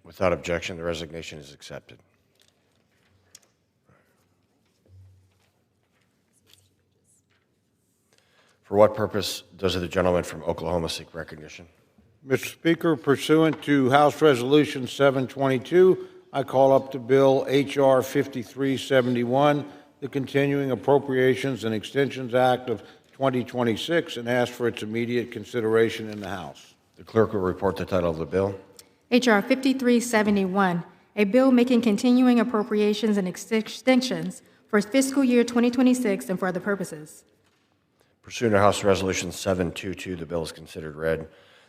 Without objection, the resignation is accepted. For what purpose does the gentleman from Oklahoma seek recognition? Mr. Speaker, pursuant to House Resolution 722, I call up to Bill H.R. 5371, the Continuing Appropriations and Extensions Act of 2026, and ask for its immediate consideration in the House. The clerk will report the title of the bill. H.R. 5371, a bill making continuing appropriations and extensions for fiscal year 2026 and for other purposes. Pursuant to House Resolution 722, the bill is considered read.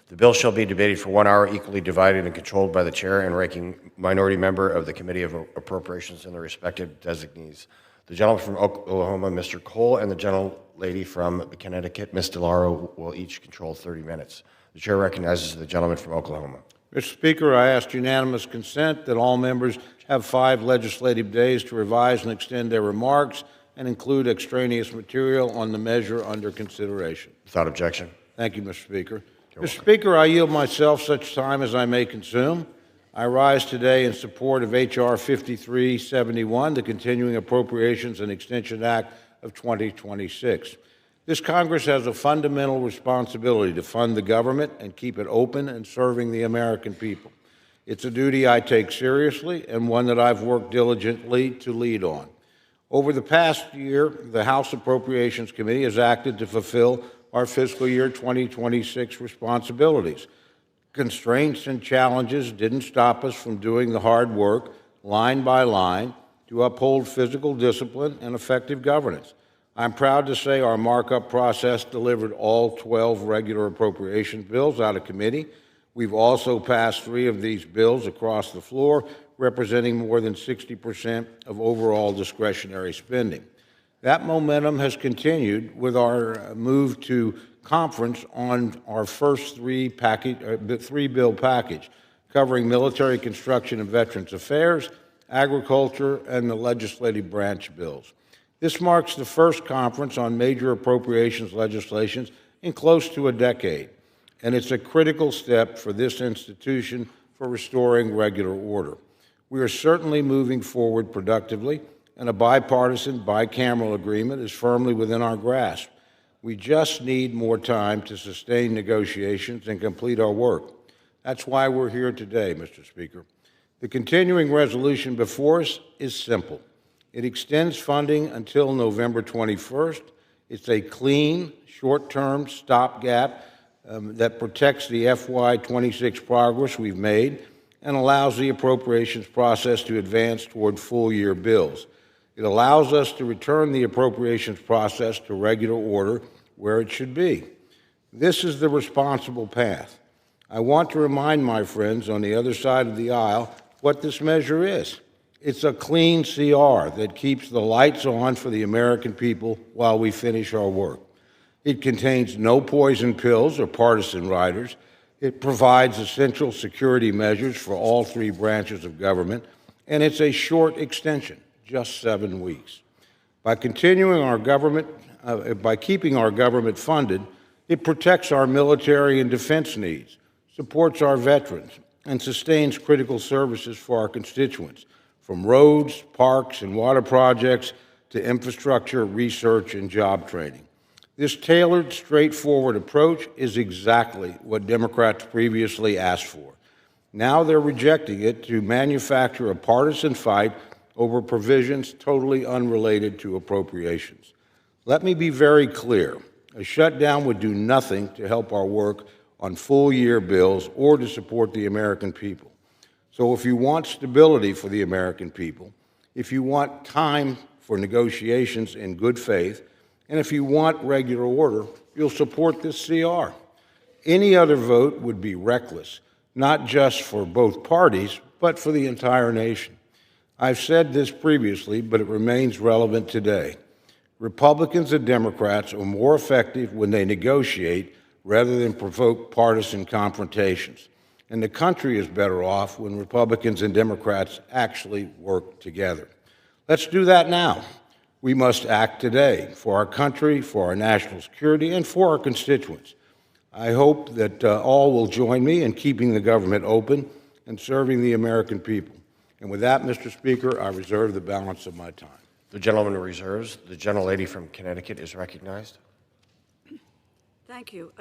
The bill shall be debated for 1 hour, equally divided and controlled by the chair and ranking minority member of the Committee of Appropriations and their respective designees. The gentleman from Oklahoma, Mr. Cole, and the gentlelady from Connecticut, Ms. DeLauro, will each control 30 minutes. The chair recognizes the gentleman from Oklahoma. Mr. Speaker, I ask unanimous consent that all members have 5 legislative days to revise and extend their remarks and include extraneous material on the measure under consideration. Without objection. Thank you, Mr. Speaker. You're Mr. welcome. Speaker, I yield myself such time as I may consume. I rise today in support of H.R. 5371, the Continuing Appropriations and Extension Act of 2026. This Congress has a fundamental responsibility to fund the government and keep it open and serving the American people. It's a duty I take seriously and one that I've worked diligently to lead on. Over the past year, the House Appropriations Committee has acted to fulfill our fiscal year 2026 responsibilities. Constraints and challenges didn't stop us from doing the hard work, line by line, to uphold physical discipline and effective governance. I'm proud to say our markup process delivered all 12 regular appropriations bills out of committee. We've also passed 3 of these bills across the floor, representing more than 60% of overall discretionary spending. That momentum has continued with our move to conference on our first 3-bill package, covering military construction and Veterans Affairs, agriculture, and the legislative branch bills. This marks the first conference on major appropriations legislation in close to a decade, and it's a critical step for this institution for restoring regular order. We are certainly moving forward productively, and a bipartisan, bicameral agreement is firmly within our grasp. We just need more time to sustain negotiations and complete our work. That's why we're here today, Mr. Speaker. The continuing resolution before us is simple. It extends funding until November 21st. It's a clean, short-term stopgap that protects the FY26 progress we've made and allows the appropriations process to advance toward full-year bills. It allows us to return the appropriations process to regular order where it should be. This is the responsible path. I want to remind my friends on the other side of the aisle what this measure is. It's a clean CR that keeps the lights on for the American people while we finish our work. It contains no poison pills or partisan riders. It provides essential security measures for all 3 branches of government, and it's a short extension, just 7 weeks. By keeping our government funded, it protects our military and defense needs, supports our veterans, and sustains critical services for our constituents, from roads, parks, and water projects to infrastructure, research, and job training. This tailored, straightforward approach is exactly what Democrats previously asked for. Now they're rejecting it to manufacture a partisan fight over provisions totally unrelated to appropriations. Let me be very clear. A shutdown would do nothing to help our work on full-year bills or to support the American people. So if you want stability for the American people, if you want time for negotiations in good faith, and if you want regular order, you'll support this CR. Any other vote would be reckless, not just for both parties, but for the entire nation. I've said this previously, but it remains relevant today. Republicans and Democrats are more effective when they negotiate rather than provoke partisan confrontations. And the country is better off when Republicans and Democrats actually work together. Let's do that now. We must act today for our country, for our national security, and for our constituents. I hope that all will join me in keeping the government open and serving the American people. And with that, Mr. Speaker, I reserve the balance of my time. The gentleman reserves. The gentlelady from Connecticut is recognized. Thank you.